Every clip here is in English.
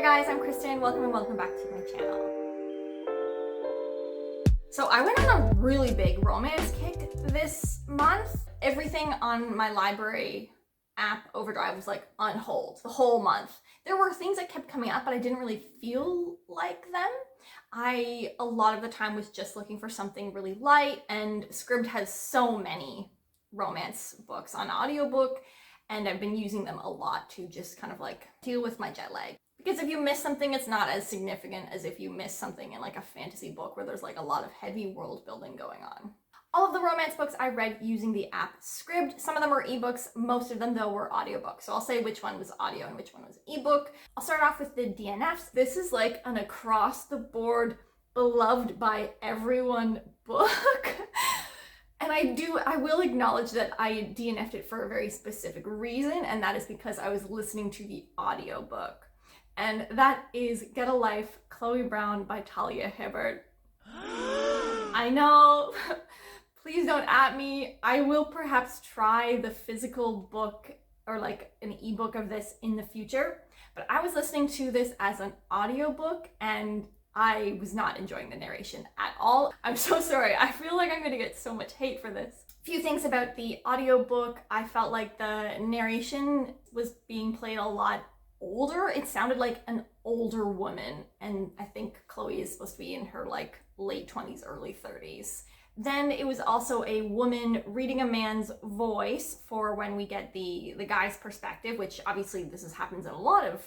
Hi guys, I'm Kristen. Welcome and welcome back to my channel. So I went on a really big romance kick this month. Everything on my library app Overdrive was like on hold the whole month. There were things that kept coming up, but I didn't really feel like them. A lot of the time was just looking for something really light, and Scribd has so many romance books on audiobook, and I've been using them a lot to just kind of like deal with my jet lag. Because if you miss something, it's not as significant as if you miss something in like a fantasy book where there's like a lot of heavy world building going on. All of the romance books I read using the app Scribd. Some of them were ebooks, most of them though were audiobooks. So I'll say which one was audio and which one was ebook. I'll start off with the DNFs. This is like an across the board, beloved by everyone book. And I will acknowledge that I DNF'd it for a very specific reason, and that is because I was listening to the audiobook. And that is Get a Life, Chloe Brown by Talia Hibbert. I know, please don't at me. I will perhaps try the physical book or like an ebook of this in the future, but I was listening to this as an audiobook and I was not enjoying the narration at all. I'm so sorry. I feel like I'm gonna get so much hate for this. A few things about the audiobook. I felt like the narration was being played a lot older. It sounded like an older woman, and I think Chloe is supposed to be in her like late 20s, early 30s. Then it was also a woman reading a man's voice for when we get the guy's perspective, which obviously happens in a lot of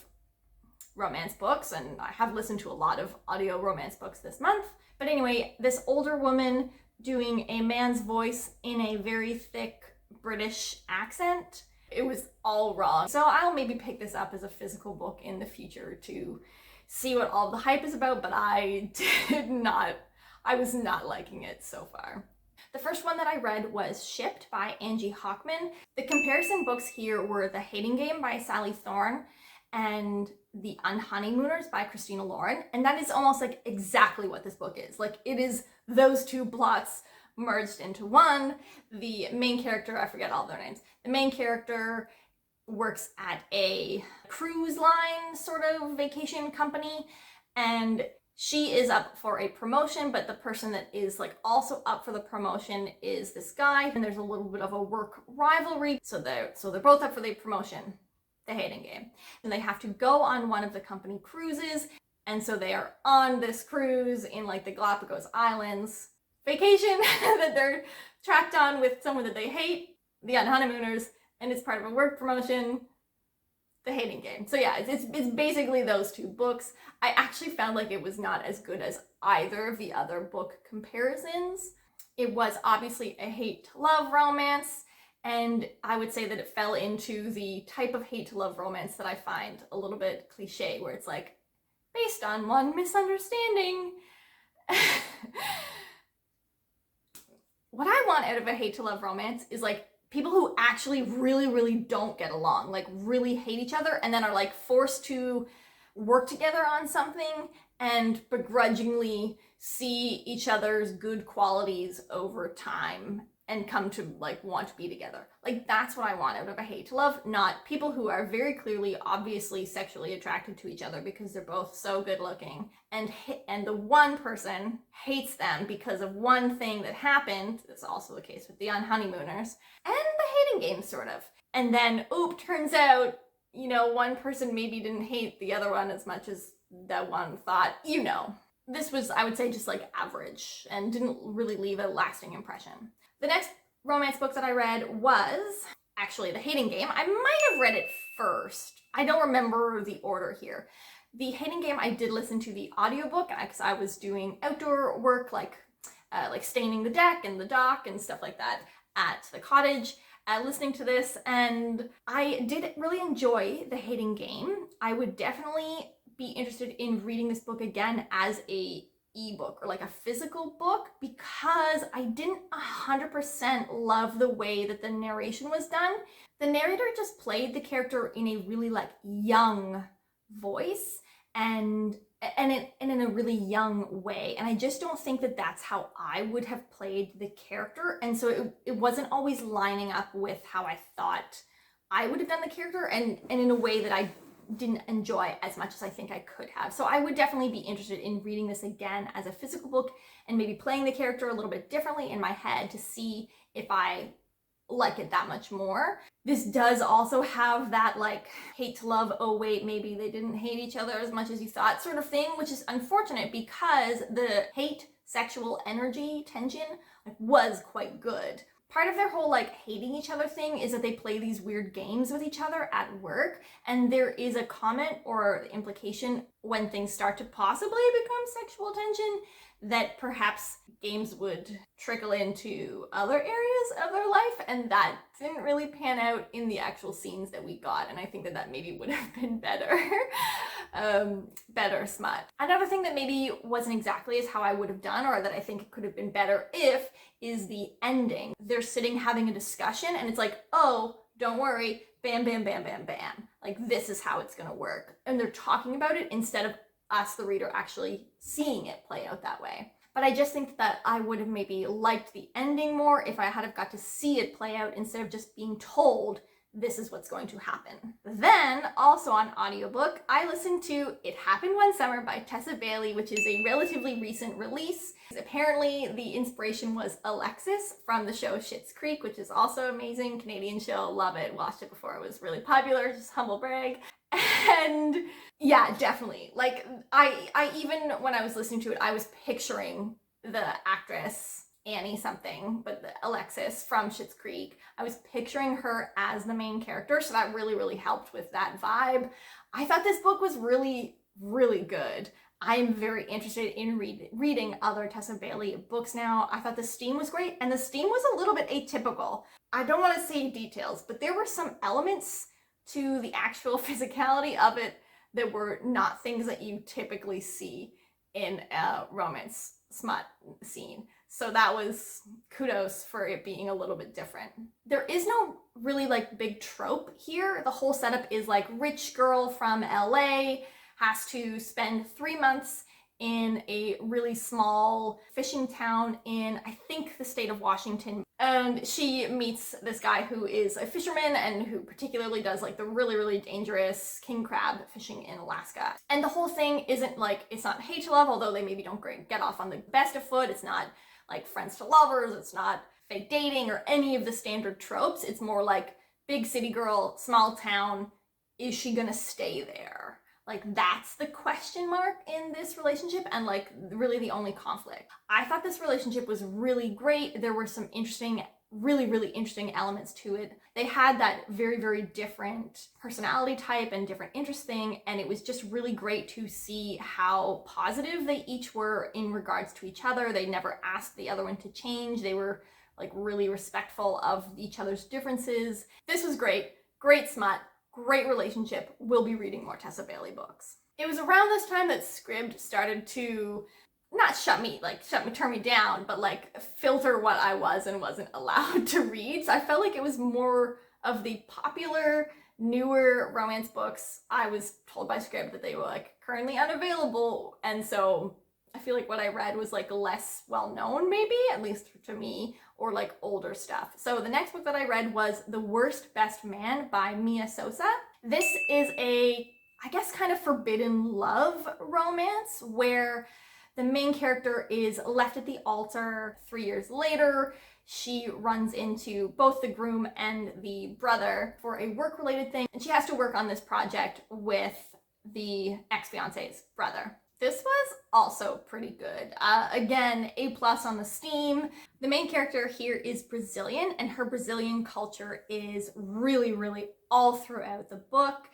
romance books, and I have listened to a lot of audio romance books this month. But anyway, this older woman doing a man's voice in a very thick British accent. It was all wrong. So I'll maybe pick this up as a physical book in the future to see what all the hype is about, but I was not liking it so far. The first one that I read was Shipped by Angie Hockman. The comparison books here were The Hating Game by Sally Thorne and The Unhoneymooners by Christina Lauren. And that is almost like exactly what this book is. Like, it is those two plots merged into one. The main character, I forget all their names, the main character works at a cruise line sort of vacation company, and she is up for a promotion, but the person that is like also up for the promotion is this guy, and there's a little bit of a work rivalry. So they're both up for the promotion, the hating game, and they have to go on one of the company cruises. And so they are on this cruise in like the Galapagos Islands vacation that they're tracked on with someone that they hate, the Unhoneymooners, and it's part of a work promotion, the hating game. So yeah, it's basically those two books. I actually found like it was not as good as either of the other book comparisons. It was obviously a hate to love romance, and I would say that it fell into the type of hate to love romance that I find a little bit cliche, where it's like based on one misunderstanding. What I want out of a hate to love romance is like people who actually really, really don't get along, like really hate each other, and then are like forced to work together on something and begrudgingly see each other's good qualities over time and come to like want to be together. Like, that's what I want out of a hate to love, not people who are very clearly, obviously sexually attracted to each other because they're both so good looking, and the one person hates them because of one thing that happened. That's also the case with the Unhoneymooners and the hating game, sort of. And then, turns out, you know, one person maybe didn't hate the other one as much as that one thought, you know. This was, I would say, just like average and didn't really leave a lasting impression. The next romance book that I read was actually The Hating Game. I might have read it first. I don't remember the order here. The Hating Game, I did listen to the audiobook because I was doing outdoor work like staining the deck and the dock and stuff like that at the cottage, listening to this, and I did really enjoy The Hating Game. I would definitely be interested in reading this book again as a ebook or like a physical book, because I didn't 100% love the way that the narration was done. The narrator just played the character in a really like young voice and in a really young way, and I just don't think that that's how I would have played the character, and so it wasn't always lining up with how I thought I would have done the character, and in a way that I didn't enjoy as much as I think I could have. So I would definitely be interested in reading this again as a physical book and maybe playing the character a little bit differently in my head to see if I like it that much more. This does also have that like hate to love, oh wait, maybe they didn't hate each other as much as you thought sort of thing, which is unfortunate because the hate sexual energy tension like was quite good. Part of their whole like hating each other thing is that they play these weird games with each other at work, and there is a comment or implication when things start to possibly become sexual tension that perhaps games would trickle into other areas of their life, and that didn't really pan out in the actual scenes that we got, and I think that maybe would have been better. Better smut. Another thing that maybe wasn't exactly as how I would have done, or that I think it could have been better if, is the ending. They're sitting having a discussion and it's like, oh, don't worry, bam, bam, bam, bam, bam. Like, this is how it's gonna work. And they're talking about it instead of us, the reader, actually seeing it play out that way. But I just think that I would have maybe liked the ending more if I had have got to see it play out instead of just being told this is what's going to happen. Then, also on audiobook, I listened to It Happened One Summer by Tessa Bailey, which is a relatively recent release. Apparently, the inspiration was Alexis from the show Schitt's Creek, which is also amazing. Canadian show, love it. Watched it before it was really popular, just humble brag. And yeah, definitely. Like, I even, when I was listening to it, I was picturing the actress Annie something, but the Alexis from Schitt's Creek. I was picturing her as the main character, so that really, really helped with that vibe. I thought this book was really, really good. I am very interested in reading other Tessa Bailey books now. I thought the steam was great, and the steam was a little bit atypical. I don't want to say details, but there were some elements to the actual physicality of it that were not things that you typically see in a romance smut scene. So that was kudos for it being a little bit different. There is no really like big trope here. The whole setup is like rich girl from LA has to spend 3 months in a really small fishing town in, I think, the state of Washington. And she meets this guy who is a fisherman and who particularly does like the really, really dangerous king crab fishing in Alaska. And the whole thing isn't like, it's not hate to love, although they maybe don't get off on the best of foot. It's not like friends to lovers. It's not fake dating or any of the standard tropes. It's more like big city girl, small town. Is she gonna stay there? Like, that's the question mark in this relationship, and like really the only conflict. I thought this relationship was really great. There were some interesting, really, really interesting elements to it. They had that very, very different personality type and different interest thing, and it was just really great to see how positive they each were in regards to each other. They never asked the other one to change. They were like really respectful of each other's differences. This was great. Great smut. Great relationship. We'll be reading more Tessa Bailey books. It was around this time that Scribd started to not turn me down, but like filter what I was and wasn't allowed to read. So I felt like it was more of the popular, newer romance books. I was told by Scribd that they were like currently unavailable, and so I feel like what I read was like less well known, maybe, at least to me, or like older stuff. So the next book that I read was The Worst Best Man by Mia Sosa. This is a, I guess, kind of forbidden love romance where the main character is left at the altar 3 years later. She runs into both the groom and the brother for a work-related thing, and she has to work on this project with the ex-fiance's brother. This was also pretty good. Again, A+ on the steam. The main character here is Brazilian, and her Brazilian culture is really, really all throughout the book.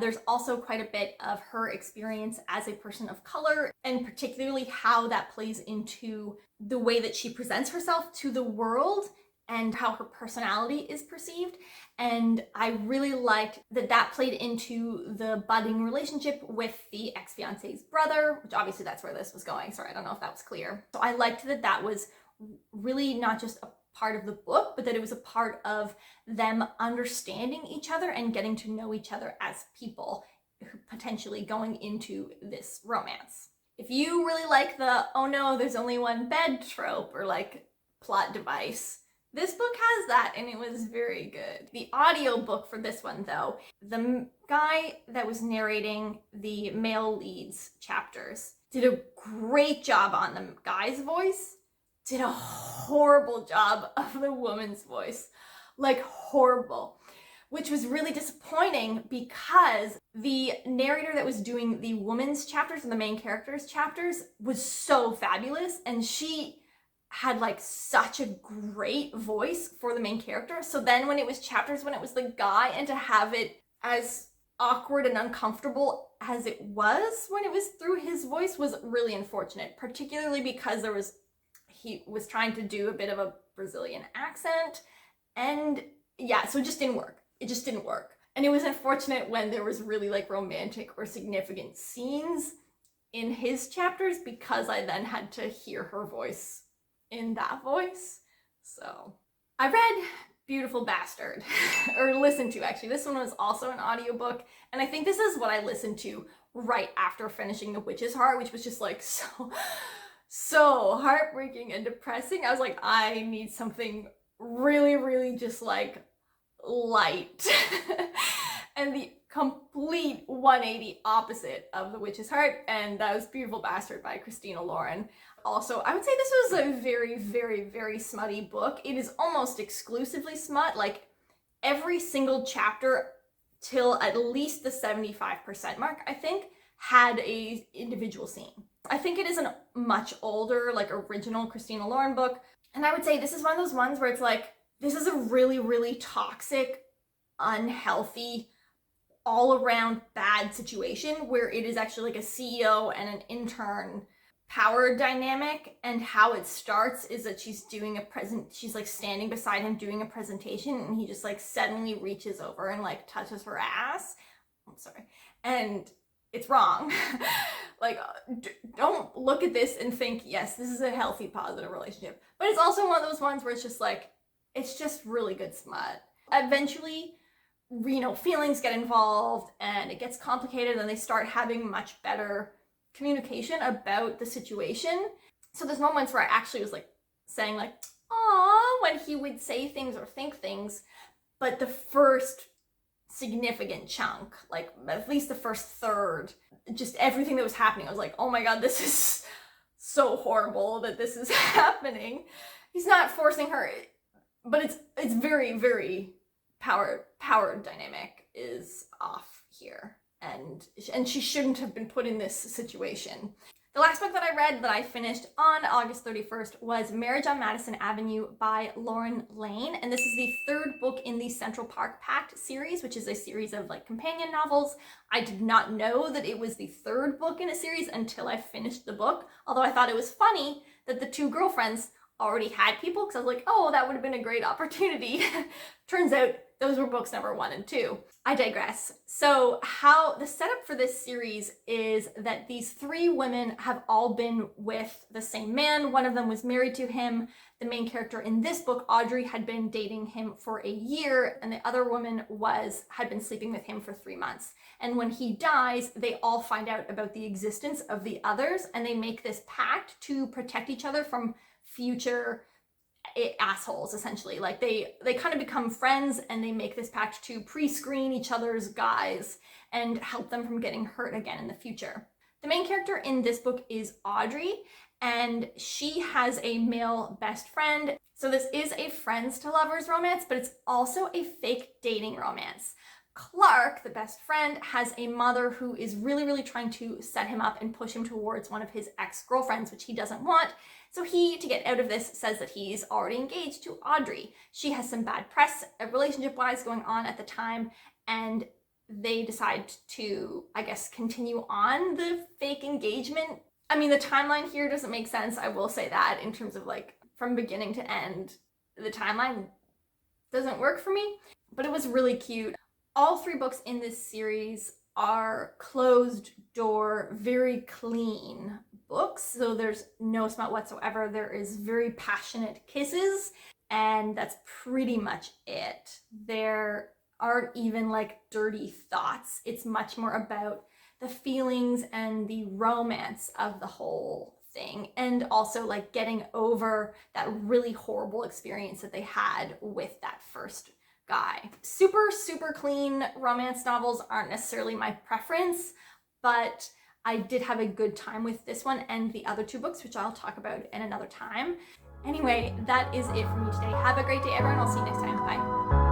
There's also quite a bit of her experience as a person of color, and particularly how that plays into the way that she presents herself to the world and how her personality is perceived. And I really liked that that played into the budding relationship with the ex-fiance's brother, which obviously that's where this was going. Sorry, I don't know if that was clear. So I liked that that was really not just a part of the book, but that it was a part of them understanding each other and getting to know each other as people, potentially going into this romance. If you really like the, oh no, there's only one bed trope or like plot device, This book has that, and it was very good. The audiobook for this one, though, the guy that was narrating the male leads chapters did a great job on the guy's voice, did a horrible job of the woman's voice. Like, horrible. Which was really disappointing because the narrator that was doing the woman's chapters and the main character's chapters was so fabulous, and she had like such a great voice for the main character. So then when it was chapters when it was the guy, and to have it as awkward and uncomfortable as it was when it was through his voice was really unfortunate, particularly because he was trying to do a bit of a Brazilian accent, and yeah, so it just didn't work. It just didn't work. And it was unfortunate when there was really like romantic or significant scenes in his chapters, because I then had to hear her voice in that voice. So I read Beautiful Bastard, or listened to actually. This one was also an audiobook, and I think this is what I listened to right after finishing The Witch's Heart, which was just like so heartbreaking and depressing. I was like, I need something really, really just like light. And the complete 180 opposite of The Witch's Heart, and that was Beautiful Bastard by Christina Lauren. Also, I would say this was a very, very, very smutty book. It is almost exclusively smut. Like, every single chapter till at least the 75% mark, I think, had a individual scene. I think it is a much older, like, original Christina Lauren book. And I would say this is one of those ones where it's like, this is a really, really toxic, unhealthy, all-around bad situation where it is actually like a CEO and an intern power dynamic, and how it starts is that she's like standing beside him doing a presentation, and he just like suddenly reaches over and like touches her ass. I'm sorry. And it's wrong. Like, don't look at this and think, yes, this is a healthy, positive relationship. But it's also one of those ones where it's just like, it's just really good smut. Eventually, you know, feelings get involved and it gets complicated, and they start having much better communication about the situation. So there's moments where I actually was like saying like, "Aw," when he would say things or think things, but the first significant chunk, like at least the first third, just everything that was happening, I was like, oh my god, this is so horrible that this is happening. He's not forcing her, but it's very, very power dynamic is off here. And she shouldn't have been put in this situation. The last book that I read that I finished on August 31st was Marriage on Madison Avenue by Lauren Lane. And this is the third book in the Central Park Pact series, which is a series of like companion novels. I did not know that it was the third book in a series until I finished the book. Although I thought it was funny that the two girlfriends already had people, because I was like, oh, that would have been a great opportunity. Turns out those were books number 1 and 2. I digress. So how the setup for this series is that these 3 women have all been with the same man. One of them was married to him. The main character in this book, Audrey, had been dating him for a year, and the other woman had been sleeping with him for 3 months. And when he dies, they all find out about the existence of the others, and they make this pact to protect each other from future assholes, essentially. Like they kind of become friends, and they make this pact to pre-screen each other's guys and help them from getting hurt again in the future. The main character in this book is Audrey, and she has a male best friend. So this is a friends to lovers romance, but it's also a fake dating romance. Clark, the best friend, has a mother who is really, really trying to set him up and push him towards one of his ex-girlfriends, which he doesn't want. So he, to get out of this, says that he's already engaged to Audrey. She has some bad press, relationship-wise, going on at the time, and they decide to, I guess, continue on the fake engagement. I mean, the timeline here doesn't make sense, I will say that, in terms of, like, from beginning to end, the timeline doesn't work for me, but it was really cute. All 3 books in this series are closed door, very clean books, so there's no smut whatsoever. There is very passionate kisses, and that's pretty much it. There aren't even like dirty thoughts. It's much more about the feelings and the romance of the whole thing, and also like getting over that really horrible experience that they had with that first guy. Super, super clean romance novels aren't necessarily my preference, but I did have a good time with this one and the other two books, which I'll talk about in another time. Anyway, that is it for me today. Have a great day, everyone. I'll see you next time. Bye.